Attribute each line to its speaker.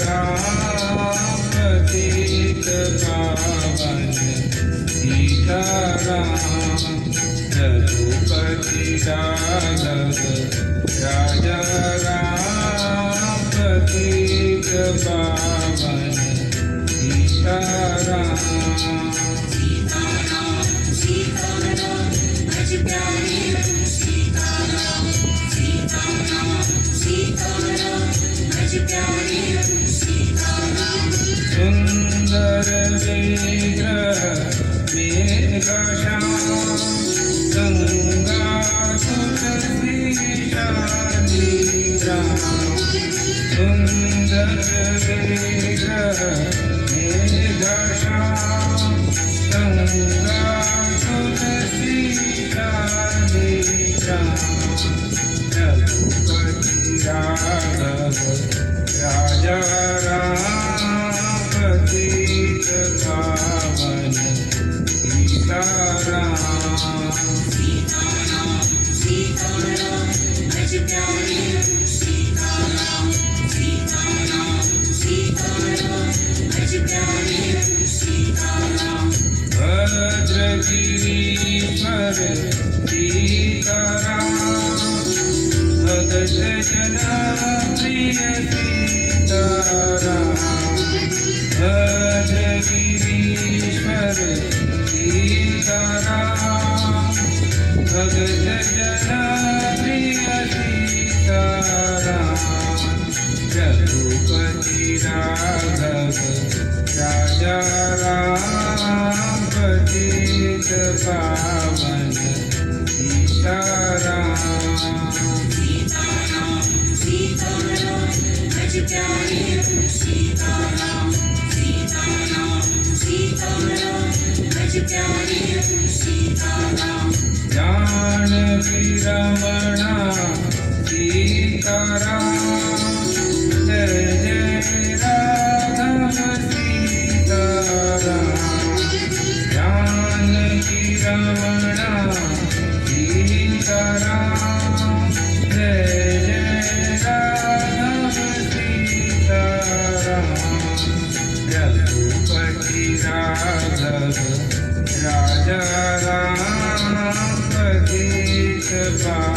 Speaker 1: राम पतित पावन सीताराम रघुपति राघव राजा राम पतित पावन सीताराम सुंदर विग्रह मेघश्याम गंगा तुलसी शाली राम सुंदर विग्रह मेघश्याम गंगा तुलसी शाली राम रघुपति राघव राजा राम पतित पावन सीताराम भद्रगिरीश्वर सीताराम भगत जना प्रिय सीताराम भद्रगिरीश्वर सीताराम भगत जना प्रिय सीताराम रघुपति राघव राजा राम पतित पावन सीताराम जानकी रमणा सीताराम जय जय राघव सीताराम जानकी रमणा सीताराम जय जय राघव सीताराम रघुपति राघव राजा राम पतित पावन